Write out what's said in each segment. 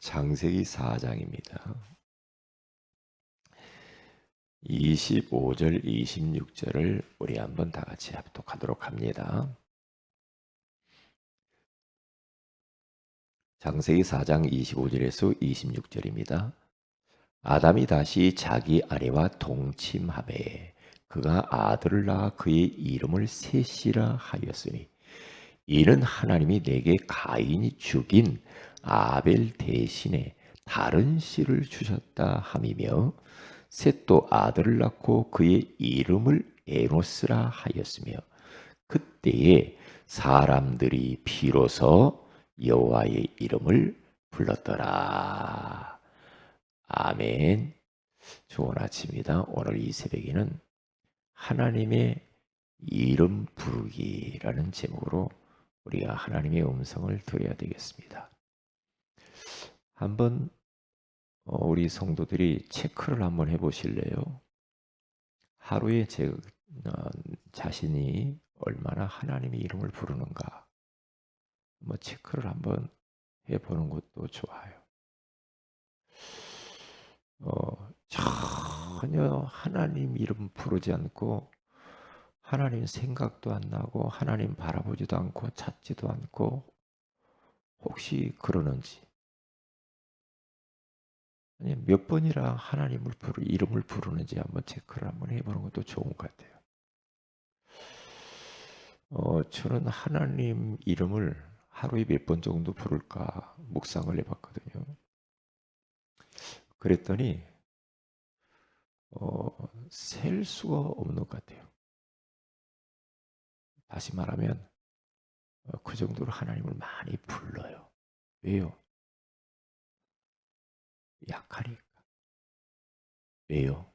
창세기 4장입니다. 25절, 26절을 우리 한번 다 같이 합독하도록 합니다. 창세기 4장 25절에서 26절입니다. 아담이 다시 자기 아내와 동침하매 그가 아들을 낳아 그의 이름을 셋이라 하였으니 이는 하나님이 내게 가인이 죽인 아벨 대신에 다른 씨를 주셨다 함이며 셋도 아들을 낳고 그의 이름을 에노스라 하였으며 그때에 사람들이 비로소 여호와의 이름을 불렀더라. 아멘. 좋은 아침입니다. 오늘 이 새벽에는 하나님의 이름 부르기라는 제목으로 우리가 하나님의 음성을 들어야 되겠습니다. 한번 우리 성도들이 체크를 한번 해보실래요? 하루에 제 자신이 얼마나 하나님의 이름을 부르는가 체크를 한번 해보는 것도 좋아요. 전혀 하나님 이름 부르지 않고 하나님 생각도 안 나고 하나님 바라보지도 않고 찾지도 않고 혹시 그러는지 아니 몇 번이나 하나님을 이름을 부르는지 한번 체크를 한번 해보는 것도 좋은 것 같아요. 저는 하나님 이름을 하루에 몇 번 정도 부를까 묵상을 해봤거든요. 그랬더니 셀 수가 없는 것 같아요. 다시 말하면 그 정도로 하나님을 많이 불러요. 왜요? 약하니까. 왜요?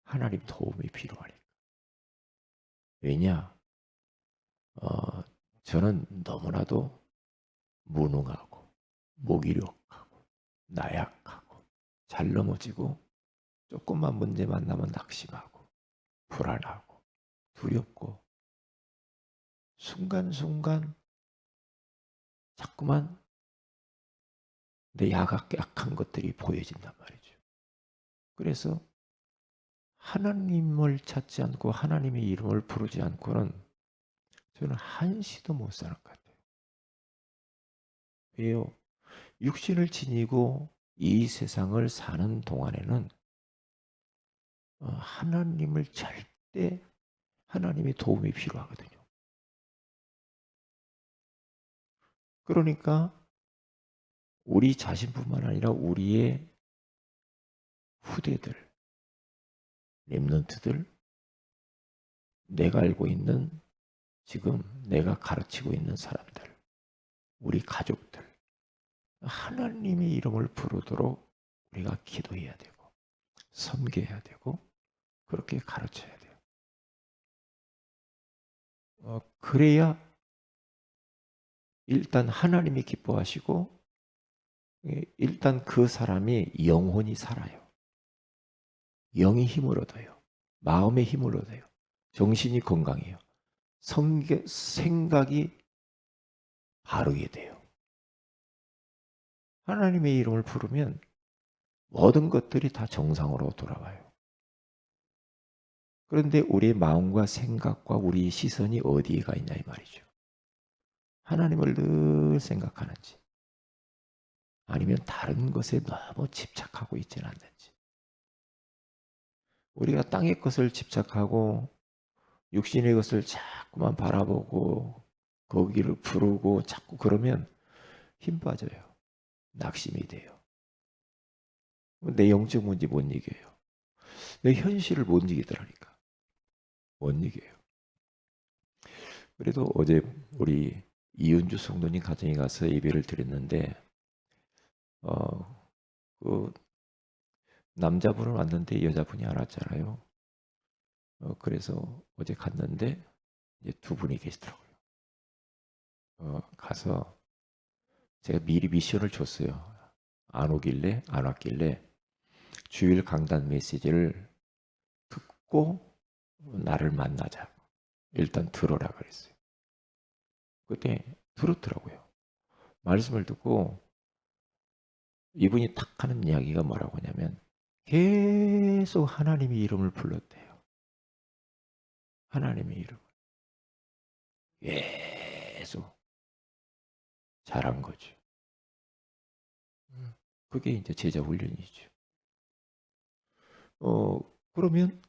하나님 도움이 필요하니까. 왜냐? 저는 너무나도 무능하고 무기력하고 나약하고 잘 넘어지고 조금만 문제 만나면 낙심하고 불안하고 두렵고 순간순간 자꾸만 내 약한 것들이 보여진단 말이죠. 그래서 하나님을 찾지 않고 하나님의 이름을 부르지 않고는 저는 한시도 못 사는 것 같아요. 왜요? 육신을 지니고 이 세상을 사는 동안에는 하나님을 절대 하나님의 도움이 필요하거든요. 그러니까 우리 자신뿐만 아니라 우리의 후대들, 렘넌트들, 내가 알고 있는 지금 내가 가르치고 있는 사람들, 우리 가족들, 하나님의 이름을 부르도록 우리가 기도해야 되고 섬겨야 되고 그렇게 가르쳐야 돼요. 그래야 일단 하나님이 기뻐하시고 일단 그 사람이 영혼이 살아요. 영이 힘을 얻어요. 마음의 힘을 얻어요. 정신이 건강해요. 생각이 바르게 돼요. 하나님의 이름을 부르면 모든 것들이 다 정상으로 돌아와요. 그런데 우리의 마음과 생각과 우리의 시선이 어디에 가 있냐 이 말이죠. 하나님을 늘 생각하는지 아니면 다른 것에 너무 집착하고 있지는 않는지. 우리가 땅의 것을 집착하고 육신의 것을 자꾸만 바라보고 거기를 부르고 자꾸 그러면 힘 빠져요. 낙심이 돼요. 내 영적 문제 못 이겨요. 내 현실을 못 이기더라니까. 못 이겨요. 그래도 어제 우리 이은주 성도님 가정에 가서 예배를 드렸는데 그 남자분은 왔는데 여자분이 안 왔잖아요. 그래서 어제 갔는데 이제 두 분이 계시더라고요. 가서 제가 미리 미션을 줬어요. 안 왔길래 주일 강단 메시지를 듣고 나를 만나자. 일단 들어라 그랬어요. 그때 들었더라고요. 말씀을 듣고 이분이 탁 하는 이야기가 뭐라고 하냐면 계속 하나님의 이름을 불렀대요. 하나님의 이름. 계속 잘한 거죠. 그게 이제 제자 훈련이죠. 그러면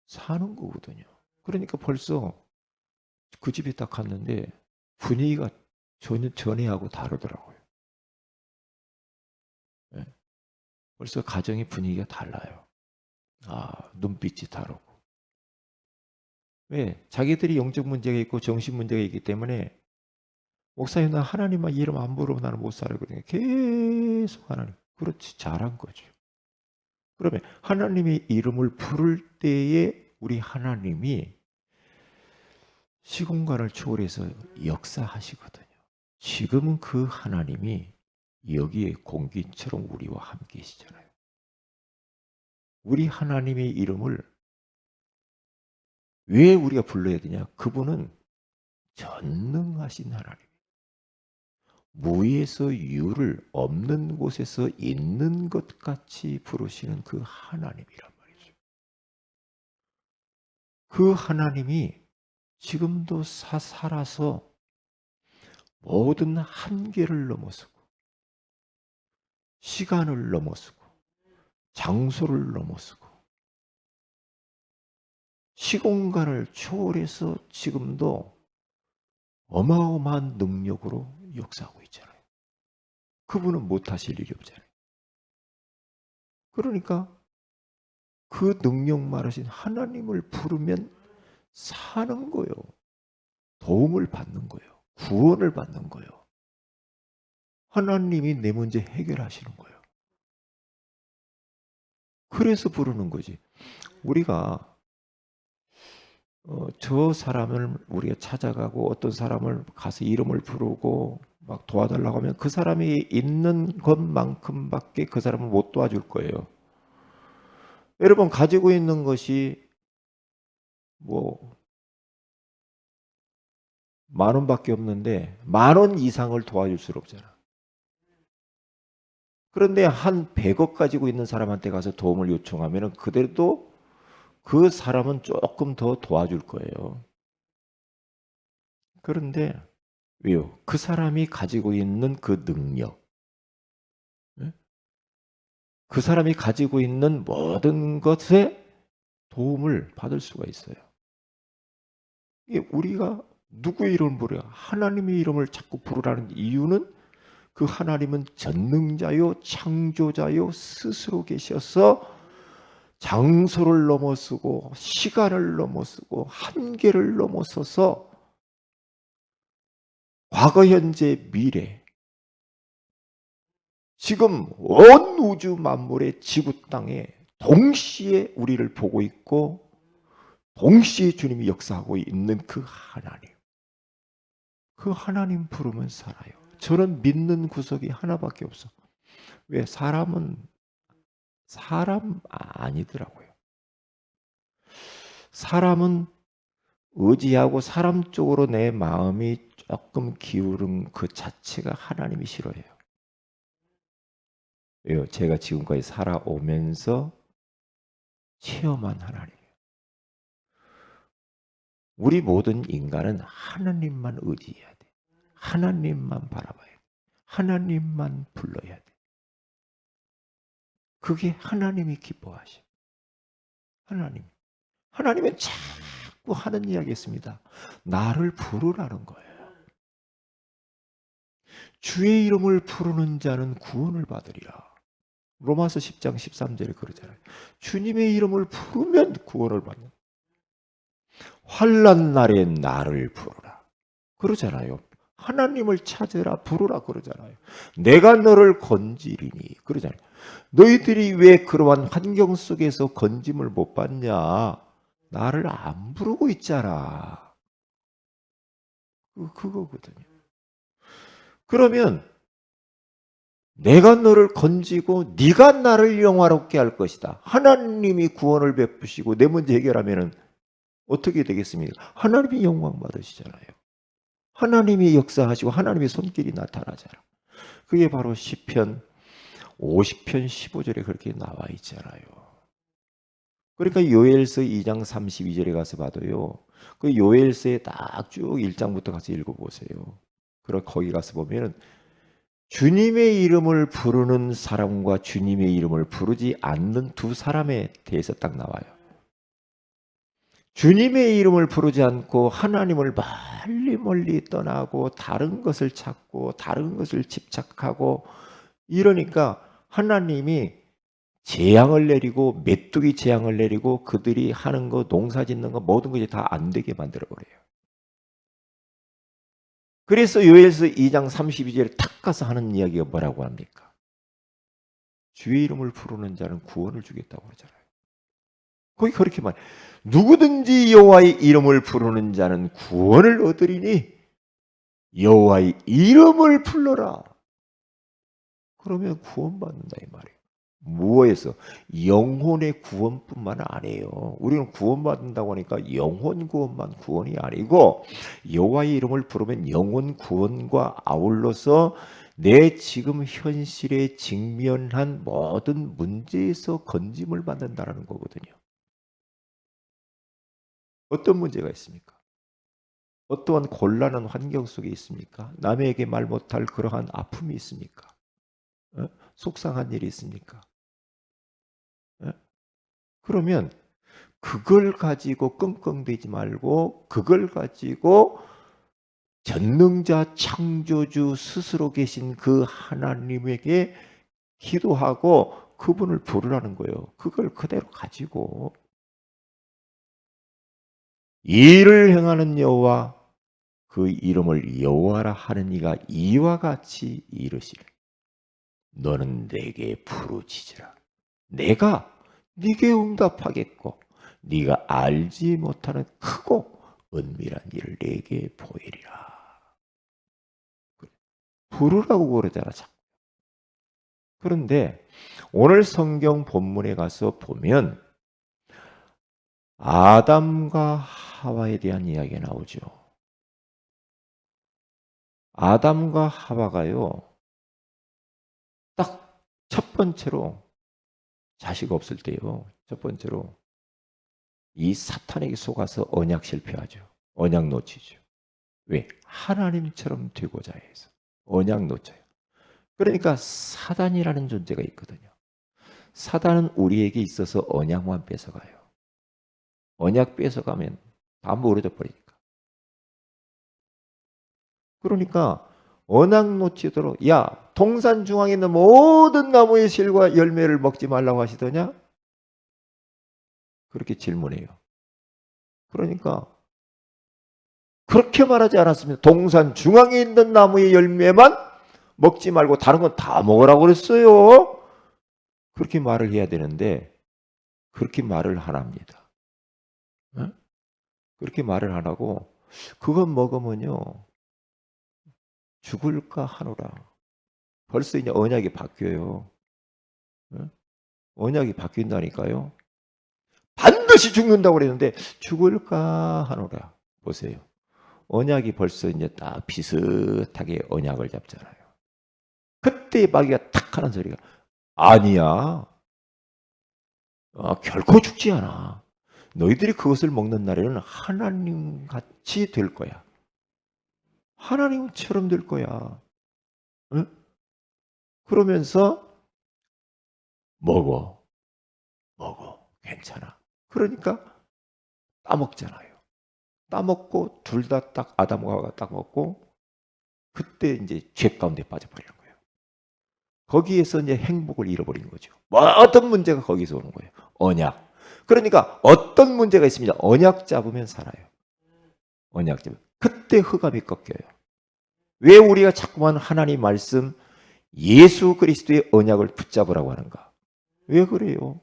사는 거거든요. 그러니까 벌써 그 집에 딱 갔는데 분위기가 전에하고 다르더라고요. 예. 벌써 가정의 분위기가 달라요. 눈빛이 다르고. 왜? 자기들이 영적 문제가 있고 정신 문제가 있기 때문에 목사님 나 하나님만 이름 안 부르면 나는 못 살거든요. 계속 하나님. 그렇지 잘한 거죠. 그러면 하나님의 이름을 부를 때에 우리 하나님이 시공간을 초월해서 역사하시거든요. 지금은 그 하나님이 여기에 공기처럼 우리와 함께 계시잖아요. 우리 하나님의 이름을 왜 우리가 불러야 되냐? 그분은 전능하신 하나님. 무에서 유를 없는 곳에서 있는 것 같이 부르시는 그 하나님이란 말이죠. 그 하나님이 지금도 살아서 모든 한계를 넘어서고 시간을 넘어서고 장소를 넘어서고 시공간을 초월해서 지금도 어마어마한 능력으로 역사하고 있잖아요. 그분은 못하실 일이 없잖아요. 그러니까 그 능력 많으신 하나님을 부르면 사는 거예요. 도움을 받는 거예요. 구원을 받는 거예요. 하나님이 내 문제 해결하시는 거예요. 그래서 부르는 거지. 우리가 저 사람을 우리가 찾아가고 어떤 사람을 가서 이름을 부르고 막 도와달라고 하면 그 사람이 있는 것만큼밖에 그 사람을 못 도와줄 거예요. 여러분 가지고 있는 것이 뭐 10,000원밖에 없는데 10,000원 이상을 도와줄 수 없잖아. 그런데 한 100억 가지고 있는 사람한테 가서 도움을 요청하면 그대로 그 사람은 조금 더 도와줄 거예요. 그런데 왜요? 그 사람이 가지고 있는 그 능력, 그 사람이 가지고 있는 모든 것에 도움을 받을 수가 있어요. 우리가 누구의 이름을 부르냐? 하나님의 이름을 자꾸 부르라는 이유는 그 하나님은 전능자요, 창조자요, 스스로 계셔서 장소를 넘어서고 시간을 넘어서고 한계를 넘어서서 과거, 현재, 미래 지금 온 우주 만물의 지구 땅에 동시에 우리를 보고 있고 동시에 주님이 역사하고 있는 그 하나님. 그 하나님 부르면 살아요. 저는 믿는 구석이 하나밖에 없어. 왜? 사람은 사람 아니더라고요. 사람은 의지하고 사람 쪽으로 내 마음이 조금 기울은 그 자체가 하나님이 싫어해요. 왜요? 제가 지금까지 살아오면서 체험한 하나님이에요. 우리 모든 인간은 하나님만 의지해야 돼. 하나님만 바라봐야 돼. 하나님만 불러야 돼. 그게 하나님이 기뻐하셔. 하나님. 하나님은 자꾸 하는 이야기 있습니다. 나를 부르라는 거예요. 주의 이름을 부르는 자는 구원을 받으리라. 로마서 10장 13절에 그러잖아요. 주님의 이름을 부르면 구원을 받는. 환난 날에 나를 부르라. 그러잖아요. 하나님을 찾으라 부르라 그러잖아요. 내가 너를 건지리니 그러잖아요. 너희들이 왜 그러한 환경 속에서 건짐을 못 받냐? 나를 안 부르고 있잖아. 그거거든요. 그러면 내가 너를 건지고 네가 나를 영화롭게 할 것이다. 하나님이 구원을 베푸시고 내 문제 해결하면은 어떻게 되겠습니까? 하나님이 영광 받으시잖아요. 하나님이 역사하시고 하나님의 손길이 나타나잖아. 그게 바로 시편 50편 15절에 그렇게 나와 있잖아요. 그러니까 요엘서 2장 32절에 가서 봐도요. 그 요엘서에 딱 쭉 1장부터 가서 읽어보세요. 그럼 거기 가서 보면 주님의 이름을 부르는 사람과 주님의 이름을 부르지 않는 두 사람에 대해서 딱 나와요. 주님의 이름을 부르지 않고 하나님을 멀리 멀리 떠나고 다른 것을 찾고 다른 것을 집착하고 이러니까 하나님이 재앙을 내리고 메뚜기 재앙을 내리고 그들이 하는 거 농사 짓는 거 모든 것이 다 안 되게 만들어 버려요. 그래서 요엘서 2장 32절에 탁 가서 하는 이야기가 뭐라고 합니까? 주의 이름을 부르는 자는 구원을 주겠다고 그러잖아요. 거기 그렇게 말. 누구든지 여호와의 이름을 부르는 자는 구원을 얻으리니 여호와의 이름을 불러라. 그러면 구원받는다 이 말이에요. 무엇에서? 영혼의 구원뿐만 아니에요. 우리는 구원받는다고 하니까 영혼 구원만 구원이 아니고 여호와의 이름을 부르면 영혼 구원과 아울러서 내 지금 현실에 직면한 모든 문제에서 건짐을 받는다는 거거든요. 어떤 문제가 있습니까? 어떠한 곤란한 환경 속에 있습니까? 남에게 말 못할 그러한 아픔이 있습니까? 속상한 일이 있습니까? 그러면 그걸 가지고 끙끙대지 말고 그걸 가지고 전능자 창조주 스스로 계신 그 하나님에게 기도하고 그분을 부르라는 거예요. 그걸 그대로 가지고 일을 행하는 여호와 그 이름을 여호와라 하는 이가 이와 같이 이르시되 너는 내게 부르짖으라 내가 네게 응답하겠고 네가 알지 못하는 크고 은밀한 일을 내게 보이리라. 부르라고 그러잖아. 그런데 오늘 성경 본문에 가서 보면 아담과 하와에 대한 이야기가 나오죠. 아담과 하와가요. 딱 첫 번째로 자식 없을 때요. 첫 번째로 이 사탄에게 속아서 언약 실패하죠. 언약 놓치죠. 왜? 하나님처럼 되고자 해서 언약 놓쳐요. 그러니까 사단이라는 존재가 있거든요. 사단은 우리에게 있어서 언약만 뺏어가요. 언약 뺏어가면 다 무너져 버리니까. 그러니까 언약 놓치도록 야 동산 중앙에 있는 모든 나무의 실과 열매를 먹지 말라고 하시더냐? 그렇게 질문해요. 그러니까 그렇게 말하지 않았습니다. 동산 중앙에 있는 나무의 열매만 먹지 말고 다른 건 다 먹으라고 그랬어요. 그렇게 말을 해야 되는데 그렇게 말을 안 합니다. 그렇게 말을 안 하고 그건 먹으면요 죽을까 하노라. 벌써 이제 언약이 바뀌어요. 언약이 바뀐다니까요. 반드시 죽는다고 그랬는데 죽을까 하노라. 보세요. 언약이 벌써 이제 딱 비슷하게 언약을 잡잖아요. 그때 마귀가 탁 하는 소리가 아니야. 결코 죽지 않아. 너희들이 그것을 먹는 날에는 하나님같이 될 거야. 하나님처럼 될 거야. 응? 그러면서 먹어. 괜찮아. 그러니까 따먹잖아요. 따먹고 둘 다 딱 아담과 하와가 딱 먹고 그때 이제 죄 가운데 빠져버리는 거예요. 거기에서 이제 행복을 잃어버린 거죠. 뭐 어떤 문제가 거기서 오는 거예요. 언약. 그러니까 어떤 문제가 있습니다. 언약 잡으면 살아요. 언약 잡으면. 그때 흑암이 꺾여요. 왜 우리가 자꾸만 하나님 말씀 예수 그리스도의 언약을 붙잡으라고 하는가? 왜 그래요?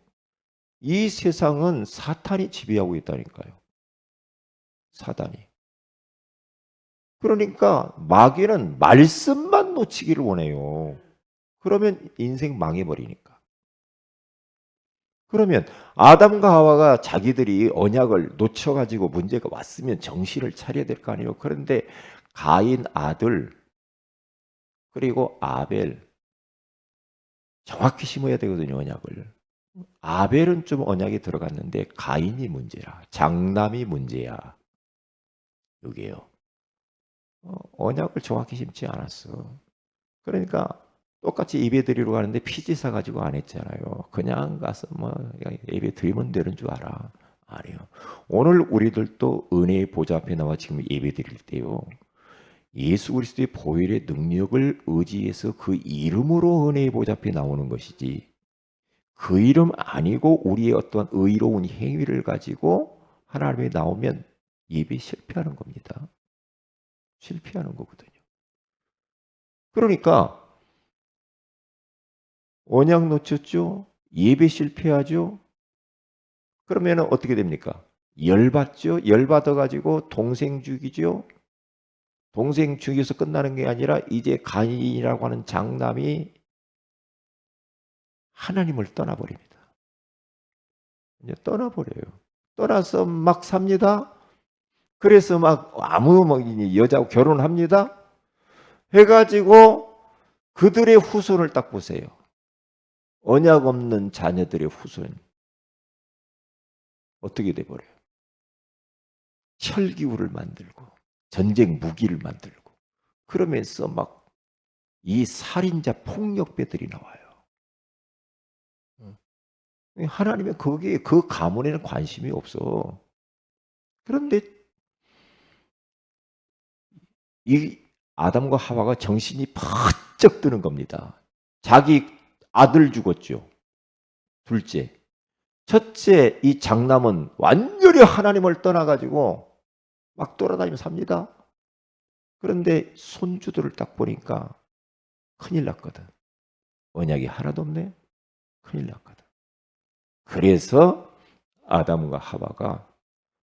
이 세상은 사탄이 지배하고 있다니까요. 사단이. 그러니까 마귀는 말씀만 놓치기를 원해요. 그러면 인생 망해버리니까. 그러면 아담과 하와가 자기들이 언약을 놓쳐가지고 문제가 왔으면 정신을 차려야 될 거 아니에요. 그런데 가인 아들 그리고 아벨 정확히 심어야 되거든요, 언약을. 아벨은 좀 언약이 들어갔는데 가인이 문제라. 장남이 문제야. 이게요. 언약을 정확히 심지 않았어. 그러니까 똑같이 예배 드리러 가는데 피지 사 가지고 안 했잖아요. 그냥 가서 뭐 예배 드리면 되는 줄 알아. 아니요. 오늘 우리들도 은혜의 보좌 앞에 나와 지금 예배 드릴 때요. 예수 그리스도의 보혈의 능력을 의지해서 그 이름으로 은혜의 보좌 앞에 나오는 것이지. 그 이름 아니고 우리의 어떤 의로운 행위를 가지고 하나님에 나오면 예배 실패하는 겁니다. 실패하는 거거든요. 그러니까 언약 놓쳤죠? 예배 실패하죠? 그러면 어떻게 됩니까? 열받죠? 열받아 가지고 동생 죽이죠? 동생 죽여서 끝나는 게 아니라 이제 가인이라고 하는 장남이 하나님을 떠나버립니다. 이제 떠나버려요. 떠나서 막 삽니다. 그래서 막 아무 여자하고 결혼합니다. 해가지고 그들의 후손을 딱 보세요. 언약 없는 자녀들의 후손 어떻게 돼버려요? 혈기구를 만들고 전쟁 무기를 만들고 그러면서 막 이 살인자 폭력배들이 나와요. 하나님은 거기에 그 가문에는 관심이 없어. 그런데 이 아담과 하와가 정신이 바짝 드는 겁니다. 자기 아들 죽었죠. 둘째. 첫째 이 장남은 완전히 하나님을 떠나가지고 막 돌아다니며 삽니다. 그런데 손주들을 딱 보니까 큰일 났거든. 언약이 하나도 없네. 큰일 났거든. 그래서 아담과 하와가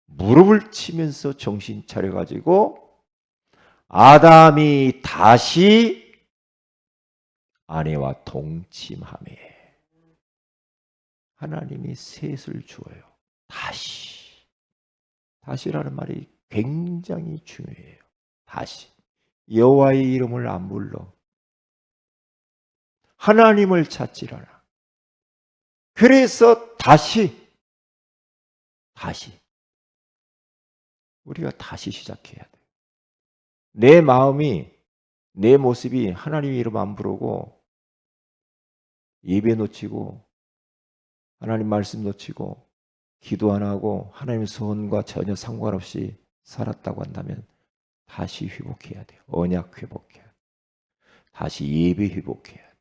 무릎을 치면서 정신 차려가지고 아담이 다시 아내와 동침하며 하나님이 셋을 주어요. 다시라는 말이 굉장히 중요해요. 다시 여호와의 이름을 안 불러 하나님을 찾지라라. 그래서 다시 우리가 다시 시작해야 돼. 내 마음이 내 모습이 하나님의 이름 안 부르고 예배 놓치고 하나님 말씀 놓치고 기도 안 하고 하나님의 소원과 전혀 상관없이 살았다고 한다면 다시 회복해야 돼요. 언약 회복해야 돼. 다시 예배 회복해야 돼.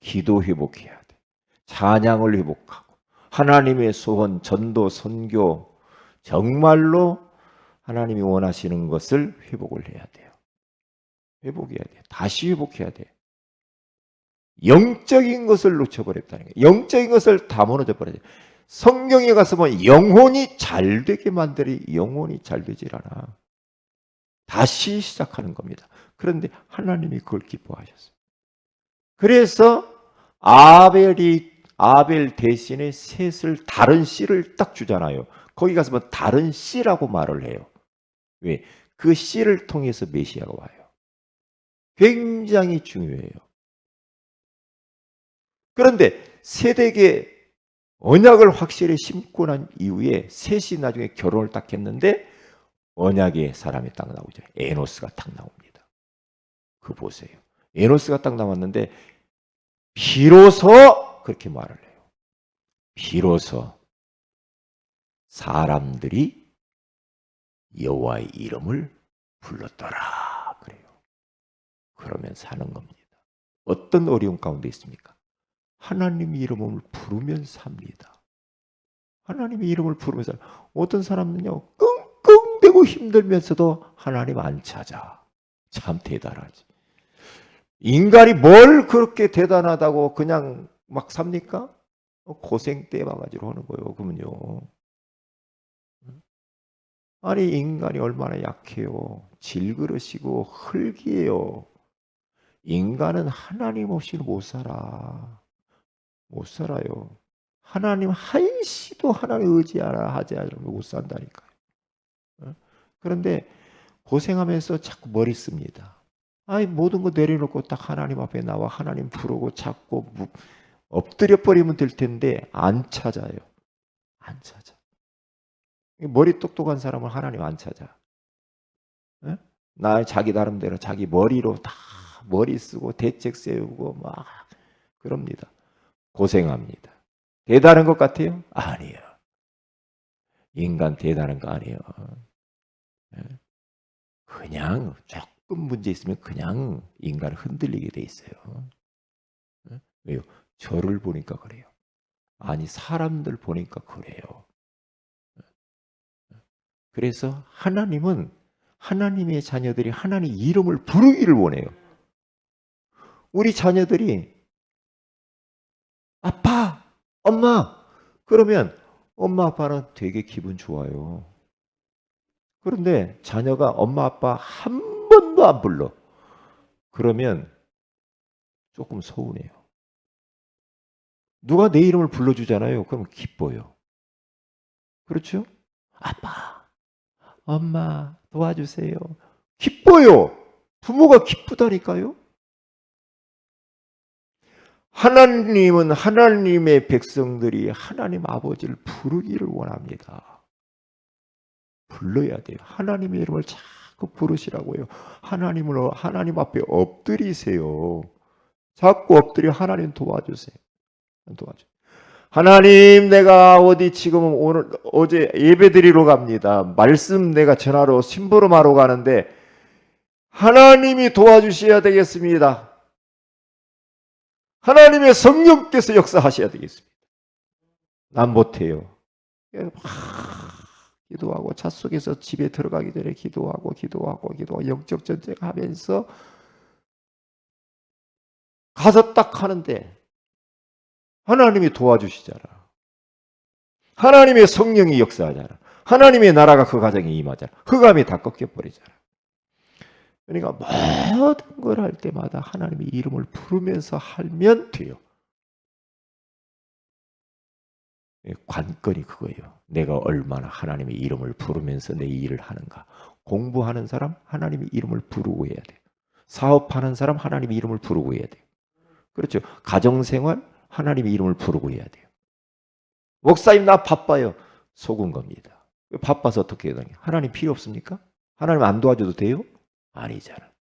기도 회복해야 돼. 찬양을 회복하고 하나님의 소원, 전도, 선교 정말로 하나님이 원하시는 것을 회복을 해야 돼요. 회복해야 돼. 다시 회복해야 돼. 영적인 것을 놓쳐버렸다는 거예요. 영적인 것을 다 무너져 버려요. 성경에 가서 보면 영혼이 잘 되게 만들이 영혼이 잘 되질 않아. 다시 시작하는 겁니다. 그런데 하나님이 그걸 기뻐하셨어요. 그래서 아벨 대신에 셋을 다른 씨를 딱 주잖아요. 거기 가서 보면 다른 씨라고 말을 해요. 왜? 그 씨를 통해서 메시아가 와요. 굉장히 중요해요. 그런데 세대에 언약을 확실히 심고 난 이후에 셋이 나중에 결혼을 딱 했는데 언약의 사람이 딱 나오죠. 에노스가 딱 나옵니다. 그 보세요. 에노스가 딱 나왔는데 비로소 그렇게 말을 해요. 비로소 사람들이 여호와의 이름을 불렀더라 그래요. 그러면 사는 겁니다. 어떤 어려움 가운데 있습니까? 하나님의 이름을 부르면 삽니다. 하나님의 이름을 부르면서 어떤 사람은요 끙끙대고 힘들면서도 하나님 안 찾아. 참 대단하지. 인간이 뭘 그렇게 대단하다고 그냥 막 삽니까? 고생 떼봐가지고 하는 거예요. 그러면요. 아니 인간이 얼마나 약해요. 질그릇이고 흙이에요. 인간은 하나님 없이는 못 살아. 못 살아요. 하나님 한시도 하나님 의지하라 하지 않으면 못 산다니까요. 그런데 고생하면서 자꾸 머리 씁니다. 아니 모든 거 내려놓고 딱 하나님 앞에 나와 하나님 부르고 찾고 엎드려 버리면 될 텐데 안 찾아요. 안 찾아. 머리 똑똑한 사람은 하나님 안 찾아. 예? 나 자기 나름대로 자기 머리로 다 머리 쓰고 대책 세우고 막 그럽니다. 고생합니다. 대단한 것 같아요? 아니에요. 인간 대단한 거 아니에요. 예? 그냥 조금 문제 있으면 그냥 인간 흔들리게 돼 있어요. 예? 왜요? 저를 보니까 그래요. 아니 사람들 보니까 그래요. 그래서 하나님은 하나님의 자녀들이 하나님 이름을 부르기를 원해요. 우리 자녀들이 아빠, 엄마 그러면 엄마 아빠는 되게 기분 좋아요. 그런데 자녀가 엄마 아빠 한 번도 안 불러. 그러면 조금 서운해요. 누가 내 이름을 불러주잖아요. 그럼 기뻐요. 그렇죠? 아빠, 엄마 도와주세요. 기뻐요. 부모가 기쁘다니까요. 하나님은 하나님의 백성들이 하나님 아버지를 부르기를 원합니다. 불러야 돼요. 하나님의 이름을 자꾸 부르시라고요. 하나님 앞에 엎드리세요. 자꾸 엎드려 하나님 도와주세요. 도와주세요. 하나님, 내가 어디 지금 어제 예배드리러 갑니다. 말씀 내가 전하러 심부름하러 가는데 하나님이 도와주셔야 되겠습니다. 하나님의 성령께서 역사하셔야 되겠습니다. 난 못해요. 기도하고 차 속에서 집에 들어가기 전에 기도하고 영적 전쟁하면서 가서 딱 하는데 하나님이 도와주시잖아. 하나님의 성령이 역사하잖아. 하나님의 나라가 그 가정에 임하잖아. 흑암이 다 꺾여버리잖아. 그러니까 모든 걸 할 때마다 하나님의 이름을 부르면서 하면 돼요. 관건이 그거예요. 내가 얼마나 하나님의 이름을 부르면서 내 일을 하는가. 공부하는 사람 하나님의 이름을 부르고 해야 돼요. 사업하는 사람 하나님의 이름을 부르고 해야 돼요. 그렇죠. 가정생활 하나님의 이름을 부르고 해야 돼요. 목사님 나 바빠요. 속은 겁니다. 바빠서 어떻게 해야 되냐. 하나님 필요 없습니까? 하나님 안 도와줘도 돼요? 아니잖아.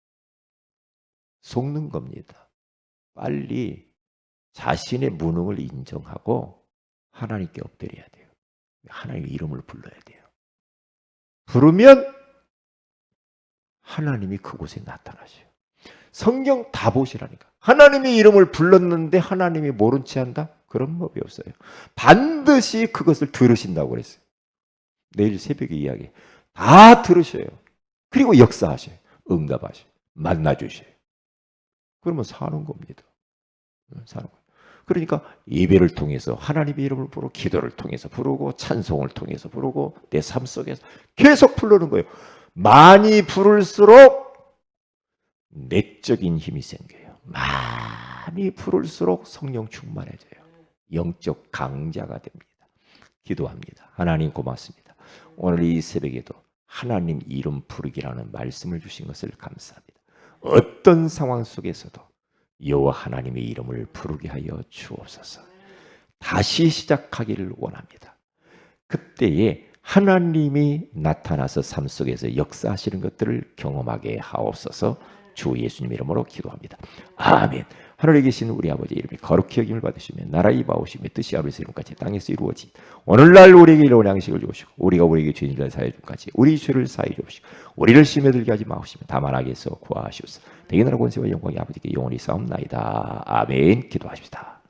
속는 겁니다. 빨리 자신의 무능을 인정하고 하나님께 엎드려야 돼요. 하나님의 이름을 불러야 돼요. 부르면 하나님이 그곳에 나타나셔요. 성경 다 보시라니까. 하나님의 이름을 불렀는데 하나님이 모른 채 한다? 그런 법이 없어요. 반드시 그것을 들으신다고 그랬어요. 내일 새벽에 이야기. 다 들으셔요. 그리고 역사하셔요. 응답하셔요. 만나주셔요. 그러면 사는 겁니다. 사는 거예요. 그러니까 예배를 통해서 하나님의 이름을 부르고 기도를 통해서 부르고 찬송을 통해서 부르고 내 삶 속에서 계속 부르는 거예요. 많이 부를수록 내적인 힘이 생겨요. 많이 부를수록 성령 충만해져요. 영적 강자가 됩니다. 기도합니다. 하나님 고맙습니다. 오늘 이 새벽에도 하나님 이름 부르기라는 말씀을 주신 것을 감사합니다. 어떤 상황 속에서도 여호와 하나님의 이름을 부르게 하여 주옵소서. 다시 시작하기를 원합니다. 그때에 하나님이 나타나서 삶 속에서 역사하시는 것들을 경험하게 하옵소서. 주 예수님 이름으로 기도합니다. 아멘. 하늘에 계신 우리 아버지 이름이 거룩히 여김을 받으시며 나라의 이바오시며 뜻이 아버지 이름까지 땅에서 이루어지 오늘날 우리에게 일용할 양식을 주옵시고 우리가 우리에게 죄인을 사하여 줌까지 우리 죄를 사하여 주옵시고 우리를 시험에 들게 하지 마옵시며 다만 악에서 구하시옵소서. 대개 나라 권세와 영광이 아버지께 영원히 싸움나이다. 아멘. 기도하십시다.